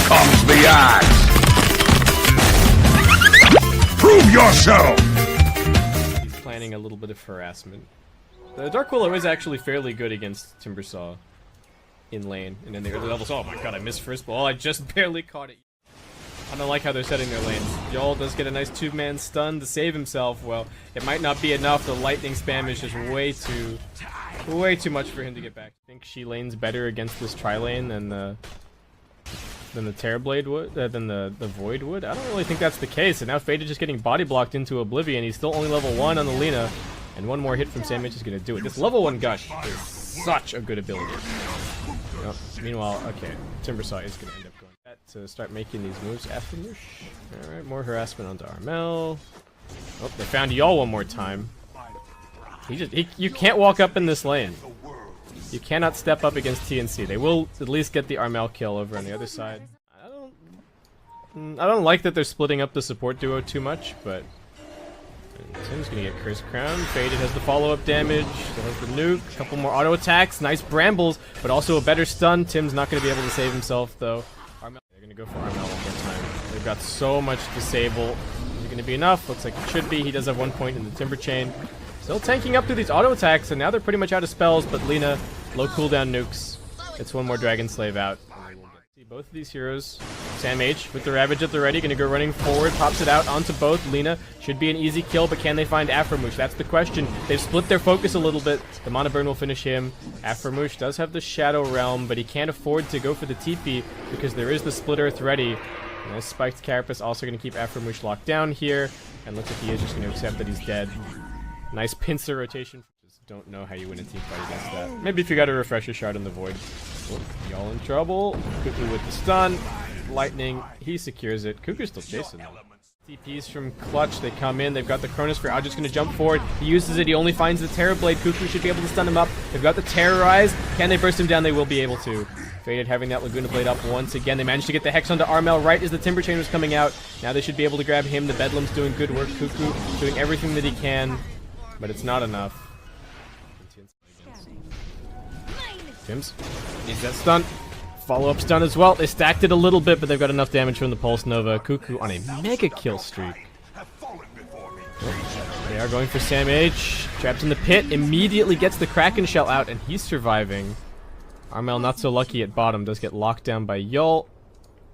comes the axe! Prove yourself! He's planning a little bit of harassment. The Dark Willow is actually fairly good against Timbersaw in lane, and then the early levels. Oh my god, I missed first ball. I just barely caught it. I don't like how they're setting their lanes. Y'all does get a nice two-man stun to save himself. Well, it might not be enough. The lightning spam is just way too much for him to get back. I think she lanes better against this tri-lane than the Terrorblade would, than the Void would. I don't really think that's the case. And now Faded just getting body blocked into Oblivion. He's still only level 1 on the Lina, and one more hit from Sandwich is gonna do it. This level 1 Gush is such a good ability. Oh, meanwhile, okay, Timbersaw is gonna end up going to start making these moves after Moosh. Alright, more harassment onto Armel. Oh, they found y'all one more time. You can't walk up in this lane. You cannot step up against TNC. They will at least get the Armel kill over on the other side. I don't like that they're splitting up the support duo too much, but Tim's gonna get Curse Crown. Faded has the follow-up damage. Still has the nuke. A couple more auto attacks. Nice brambles, but also a better stun. Tim's not gonna be able to save himself though. They're gonna go for Armel one more time. They've got so much disable. Is it gonna be enough? Looks like it should be. He does have 1 point in the Timber Chain. Still tanking up through these auto attacks, and now they're pretty much out of spells, but Lina, low cooldown nukes. It's one more Dragon Slave out. See both of these heroes. Sam H with the Ravage at the ready, gonna go running forward, pops it out onto both. Lina should be an easy kill, but can they find Aframoosh? That's the question. They've split their focus a little bit. The Mana Burn will finish him. Aframoosh does have the Shadow Realm, but he can't afford to go for the TP because there is the Split Earth ready. And this spiked Carapace also gonna keep Aframoosh locked down here, and looks like he is just gonna accept that he's dead. Nice pincer rotation. Just don't know how you win a team fight against that. Maybe if you got a refresher shard in the Void. Oh, y'all in trouble. Cuckoo with the stun. Lightning. He secures it. Cuckoo's still chasing them. TPs from Clutch. They come in. They've got the Chronosphere. Ajit's going to jump forward. He uses it. He only finds the Terrorblade. Cuckoo should be able to stun him up. They've got the Terrorize. Can they burst him down? They will be able to. Faded having that Laguna Blade up once again. They managed to get the Hex onto Armel right as the Timber Chain was coming out. Now they should be able to grab him. The Bedlam's doing good work. Cuckoo doing everything that he can, but it's not enough. Tims needs that stun. Follow-up stun as well. They stacked it a little bit, but they've got enough damage from the Pulse Nova. Cuckoo on a mega kill streak. They are going for Sam H. Trapped in the pit. Immediately gets the Kraken Shell out, and he's surviving. Armel not so lucky at bottom. Does get locked down by Yul.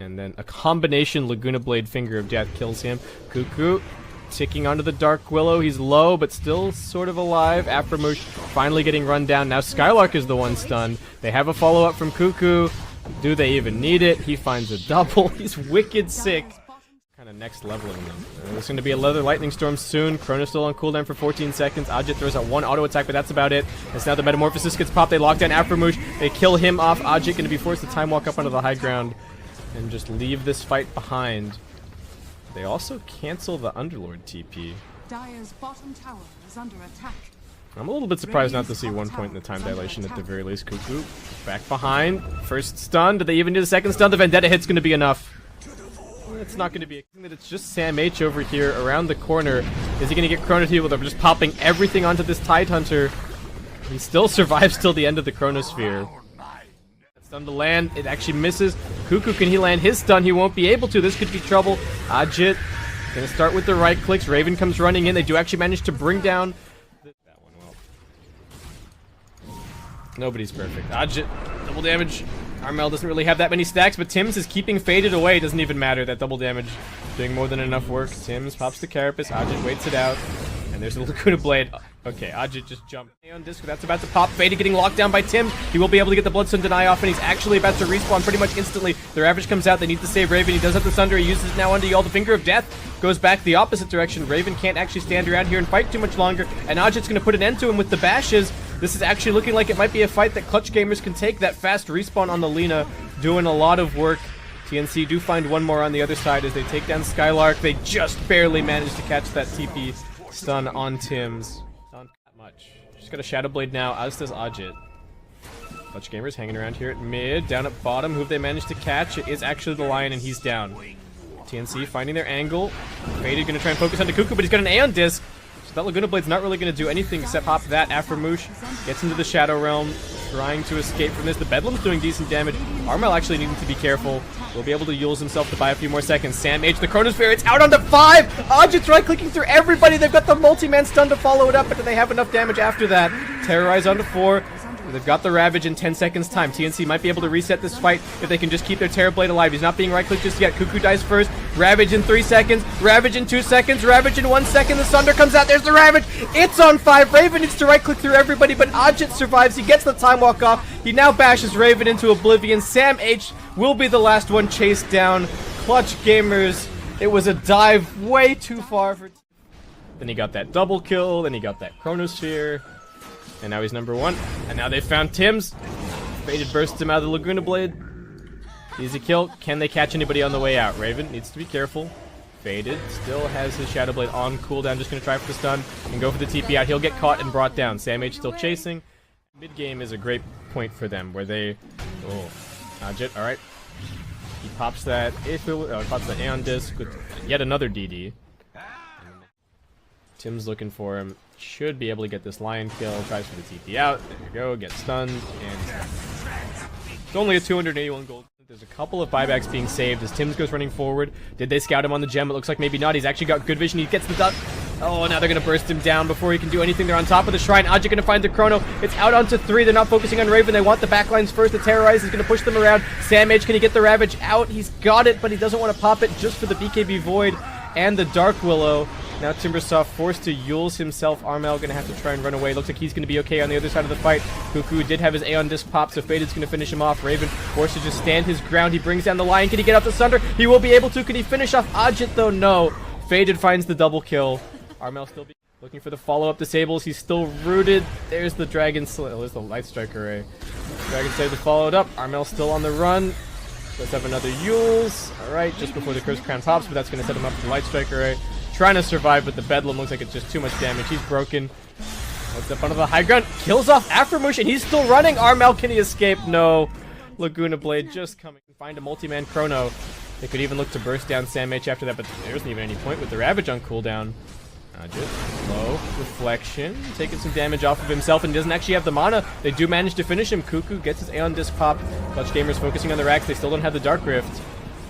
And then a combination Laguna Blade Finger of Death kills him. Cuckoo ticking onto the Dark Willow. He's low, but still sort of alive. Aframoosh finally getting run down. Now Skylark is the one stunned. They have a follow-up from Cuckoo. Do they even need it? He finds a double. He's wicked sick. Kind of next leveling them. There's going to be another Lightning Storm soon. Chrono's still on cooldown for 14 seconds. Ajit throws out one auto attack, but that's about it. As now the Metamorphosis gets popped. They lock down Aframoosh. They kill him off. Ajit going to be forced to time walk up onto the high ground and just leave this fight behind. They also cancel the Underlord TP. Dire's bottom tower is under attack. I'm a little bit surprised not to see 1 point in the time dilation at the very least. Cuckoo back behind. First stun. Do they even do the second stun? The Vendetta hit's going to be enough. It's not going to be. It's just Sam H over here around the corner. Is he going to get Chrono Heal? They're just popping everything onto this Tidehunter. He still survives till the end of the Chronosphere. Stun to land. It actually misses. Cuckoo, can he land his stun? He won't be able to. This could be trouble. Ajit gonna start with the right clicks. Raven comes running in. They do actually manage to bring down that one. Well, nobody's perfect. Ajit, double damage. Armel doesn't really have that many stacks, but Tims is keeping Faded away. Doesn't even matter. That double damage doing more than enough work. Tims pops the Carapace. Ajit waits it out. And there's a Laguna Blade. Okay, Ajit just jumped. On disc, that's about to pop. Faded getting locked down by Tim. He will be able to get the Bloodstone Deny off, and he's actually about to respawn pretty much instantly. The Ravage comes out. They need to save Raven. He does have the Sunder. He uses it now onto Yul. The Finger of Death goes back the opposite direction. Raven can't actually stand around here and fight too much longer, and Ajit's going to put an end to him with the bashes. This is actually looking like it might be a fight that Clutch Gamers can take. That fast respawn on the Lina doing a lot of work. TNC do find one more on the other side as they take down Skylark. They just barely managed to catch that TP stun on Tims. Not that much. She's got a Shadow Blade now, as does Ajit. Clutch Gamers hanging around here at mid. Down at bottom, who have they managed to catch? It is actually the Lion, and he's down. TNC finding their angle. Faded gonna try and focus onto Cuckoo, but he's got an Aeon Disc. So that Laguna Blade's not really gonna do anything except pop that. Aframoosh gets into the Shadow Realm, trying to escape from this. The Bedlam's doing decent damage. Armel actually needing to be careful. Will be able to use himself to buy a few more seconds. Sam H, the Chronosphere, it's out onto 5! Ajit's right-clicking through everybody. They've got the multi-man stun to follow it up, but do they have enough damage after that? Terrorize onto 4. They've got the Ravage in 10 seconds time. TNC might be able to reset this fight if they can just keep their Terrorblade alive. He's not being right-clicked just yet. Cuckoo dies first. Ravage in 3 seconds. Ravage in 2 seconds. Ravage in 1 second. The Sunder comes out. There's the Ravage. It's on 5. Raven needs to right-click through everybody, but Ajit survives. He gets the time walk off. He now bashes Raven into oblivion. Sam H will be the last one chased down. Clutch Gamers. It was a dive way too far for... Then he got that double kill. Then he got that Chronosphere. And now he's number 1. And now they found Tim's. Faded bursts him out of the Laguna Blade. Easy kill. Can they catch anybody on the way out? Raven needs to be careful. Faded still has his Shadow Blade on cooldown. Just going to try for the stun and go for the TP out. He'll get caught and brought down. Sam H still chasing. Mid-game is a great point for them where they... Oh, Ajit, alright. He pops that... he pops the Aeon Disc with yet another DD. Tim's looking for him. Should be able to get this Lion kill. Tries for the TP out. There you go. Gets stunned. And it's only a 281 gold. There's a couple of buybacks being saved as Tim's goes running forward. Did they scout him on the gem? It looks like maybe not. He's actually got good vision. He gets the duck. Oh, now they're going to burst him down before he can do anything. They're on top of the shrine. Ajit going to find the chrono. It's out onto 3. They're not focusing on Raven. They want the backlines first. The Terrorize is going to push them around. Sam H, can he get the Ravage out? He's got it, but he doesn't want to pop it just for the BKB Void and the Dark Willow. Now Timbersoft forced to Yules himself. Armel going to have to try and run away. Looks like he's going to be okay on the other side of the fight. Cuckoo did have his Aeon Disc pop, so Faded's going to finish him off. Raven forced to just stand his ground. He brings down the Lion. Can he get up the Sunder? He will be able to. Can he finish off Ajit though? No. Faded finds the double kill. Armel still be looking for the follow-up disables. He's still rooted. There's the Dragon Slayer. Oh, there's the Light Strike Array. Dragon Slayer followed up. Armel still on the run. Let's have another Yules. Alright, just before the Curse Crown pops, but that's going to set him up for the Light Strike Array. Trying to survive, but the Bedlam looks like it's just too much damage. He's broken. What's up onto the high ground? Kills off Afromush, and he's still running. Armel, can he escape? No. Laguna Blade just coming. Find a multi-man chrono. They could even look to burst down Sam H after that, but there isn't even any point with the Ravage on cooldown. Just low reflection, taking some damage off of himself, and he doesn't actually have the mana. They do manage to finish him. Cuckoo gets his Aeon Disc pop. Clutch Gamers focusing on the racks. They still don't have the Dark Rift.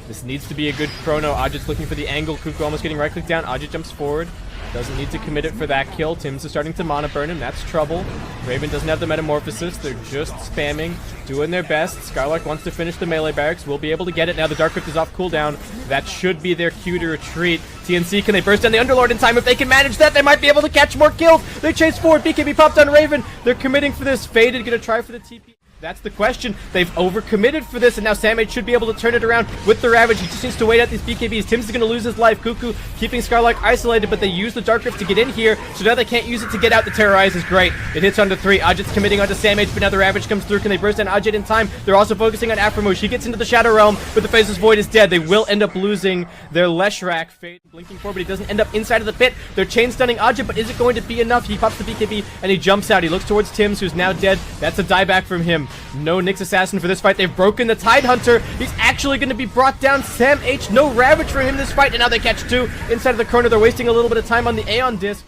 This needs to be a good chrono. Ajit's looking for the angle. Cuckoo almost getting right-clicked down. Ajit jumps forward. Doesn't need to commit it for that kill. Tim's is starting to mana burn him. That's trouble. Raven doesn't have the Metamorphosis. They're just spamming, doing their best. Skylark wants to finish the melee barracks. Will be able to get it. Now the Dark Rift is off cooldown. That should be their cue to retreat. TNC, can they burst down the Underlord in time? If they can manage that, they might be able to catch more kills. They chase forward. BKB popped on Raven. They're committing for this. Faded gonna try for the TP. That's the question. They've overcommitted for this, and now Sam H should be able to turn it around with the Ravage. He just needs to wait out these BKBs. Tim's is going to lose his life. Cuckoo keeping Skylark isolated, but they use the Dark Rift to get in here, so now they can't use it to get out. The Terrorize is great. It hits onto 3. Ajit's committing onto Sam H, but now the Ravage comes through. Can they burst down Ajit in time? They're also focusing on Afromush. He gets into the Shadow Realm, but the Faceless Void is dead. They will end up losing their Leshrac. Fade blinking forward, but he doesn't end up inside of the pit. They're chain stunning Ajit, but is it going to be enough? He pops the BKB, and he jumps out. He looks towards Tim's, who's now dead. That's a dieback from him. No Nyx Assassin for this fight. They've broken the Tidehunter. He's actually going to be brought down. Sam H, no Ravage for him this fight, and now they catch 2 inside of the corner. They're wasting a little bit of time on the Aeon Disc.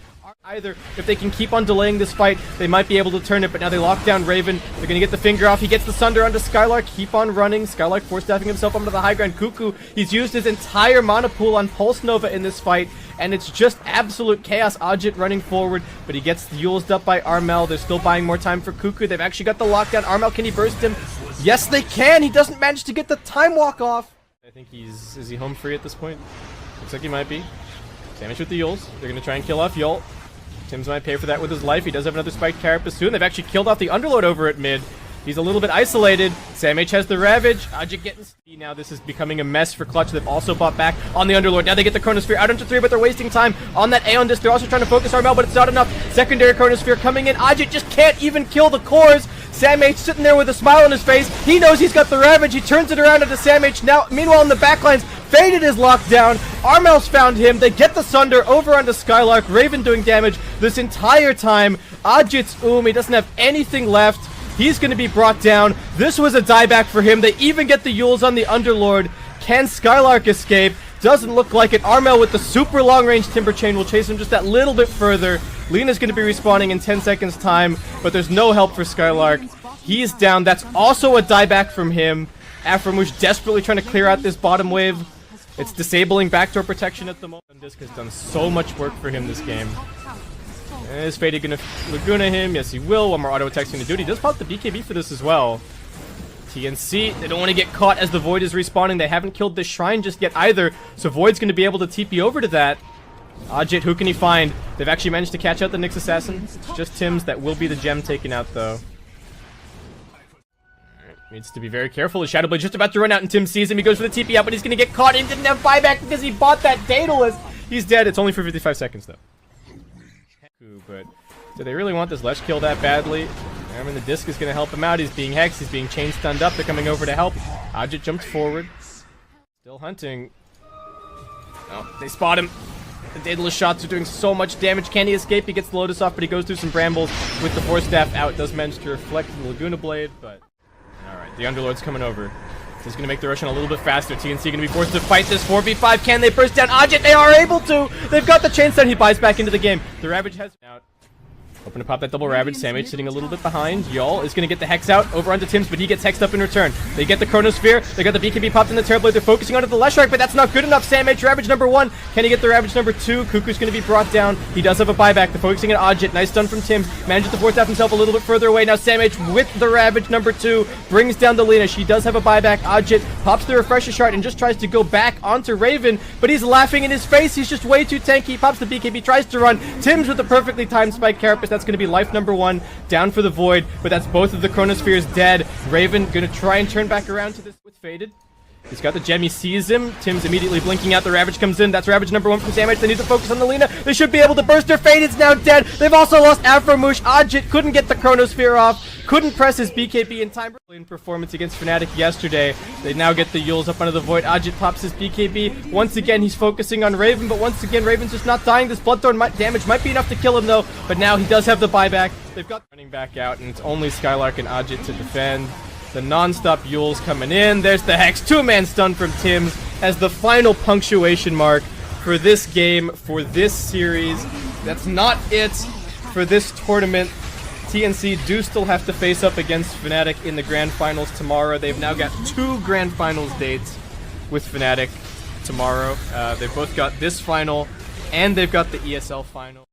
Either if they can keep on delaying this fight, they might be able to turn it, but now they lock down Raven. They're going to get the finger off. He gets the Sunder onto Skylark. Keep on running. Skylark force-staffing himself onto the high ground. Cuckoo, he's used his entire mana pool on Pulse Nova in this fight, and it's just absolute chaos. Ajit running forward, but he gets Yulesed up by Armel. They're still buying more time for Cuckoo. They've actually got the lockdown. Armel, can he burst him? Yes, they can. He doesn't manage to get the time walk off. I think is he home free at this point? Looks like he might be. Damage with the Yules. They're going to try and kill off Yult. Tim's might pay for that with his life. He does have another Spiked Carapace soon. They've actually killed off the Underlord over at mid. He's a little bit isolated. Sam H has the Ravage. Ajit getting speed. Now this is becoming a mess for Clutch. They've also bought back on the Underlord. Now they get the Chronosphere out into 3, but they're wasting time on that Aeon Disc. They're also trying to focus Armel, but it's not enough. Secondary Chronosphere coming in. Ajit just can't even kill the cores. Sam H sitting there with a smile on his face. He knows he's got the Ravage. He turns it around into Sam H. Now, meanwhile, in the backlines, Faded is locked down. Armel's found him. They get the Sunder over onto Skylark. Raven doing damage this entire time. Ajit's he doesn't have anything left. He's going to be brought down. This was a dieback for him. They even get the Yules on the Underlord. Can Skylark escape? Doesn't look like it. Armel with the super long-range Timber Chain will chase him just that little bit further. Lena's going to be respawning in 10 seconds time, but there's no help for Skylark. He's down. That's also a dieback from him. Afromush desperately trying to clear out this bottom wave. It's disabling backdoor protection at the moment. Disc has done so much work for him this game. Is Faded gonna Laguna him? Yes, he will. One more auto attack's gonna do it. He does pop the BKB for this as well. TNC, they don't want to get caught as the Void is respawning. They haven't killed this shrine just yet either, so Void's gonna be able to TP over to that. Ajit, who can he find? They've actually managed to catch out the Nyx Assassin. It's just Tim's that will be the gem taken out, though. Needs to be very careful. His Shadow Blade just about to run out, and Tim sees him. He goes for the TP out, but he's going to get caught and didn't have buyback because he bought that Daedalus. He's dead. It's only for 55 seconds, though. But do they really want this Lesh kill that badly? I mean, the Disc is going to help him out. He's being hexed. He's being chain stunned up. They're coming over to help. Ajit jumps forward. Still hunting. Oh, they spot him. The Daedalus shots are doing so much damage. Can he escape? He gets the Lotus off, but he goes through some brambles with the Force Staff out. Does manage to reflect the Laguna Blade, but... Alright, the Underlord's coming over. This is going to make the Russian a little bit faster. TNC going to be forced to fight this 4v5. Can they burst down Ajit? They are able to! They've got the chain stun. He buys back into the game. The Ravage has out. Hoping to pop that double Ravage. Samage sitting a little bit behind. Y'all is going to get the Hex out over onto Tim's, but he gets hexed up in return. They get the Chronosphere. They got the BKB popped in the Terrorblade. They're focusing onto the Leshrac, but that's not good enough. Samage, Ravage number 1. Can he get the Ravage number 2? Cuckoo's going to be brought down. He does have a buyback. They're focusing on Ajit. Nice stun from Tim's. Manages to force out himself a little bit further away. Now Samage with the Ravage number 2 brings down the Lina. She does have a buyback. Ajit pops the Refresher Shard and just tries to go back onto Raven, but he's laughing in his face. He's just way too tanky. He pops the BKB, tries to run. Tim's with the perfectly timed Spike Carapace. That's going to be life number 1 down for the Void, but that's both of the Chronospheres dead. Raven gonna try and turn back around to this with Faded. He's got the gem, he sees him. Tim's immediately blinking out. The Ravage comes in. That's Ravage number 1 from Samage. They need to focus on the Lina. They should be able to burst her. Faded's now dead. They've also lost Afromush. Ajit couldn't get the Chronosphere off. Couldn't press his BKB in time. In performance against Fnatic yesterday. They now get the Yules up under the Void. Ajit pops his BKB. Once again, he's focusing on Raven, but once again, Raven's just not dying. This Bloodthorn damage might be enough to kill him, though. But now he does have the buyback. They've got running back out, and it's only Skylark and Ajit to defend. The non-stop Yules coming in. There's the Hex. 2-man stun from Tim's as the final punctuation mark for this game, for this series. That's not it for this tournament. TNC do still have to face up against Fnatic in the Grand Finals tomorrow. They've now got 2 Grand Finals dates with Fnatic tomorrow. They've both got this final, and they've got the ESL final.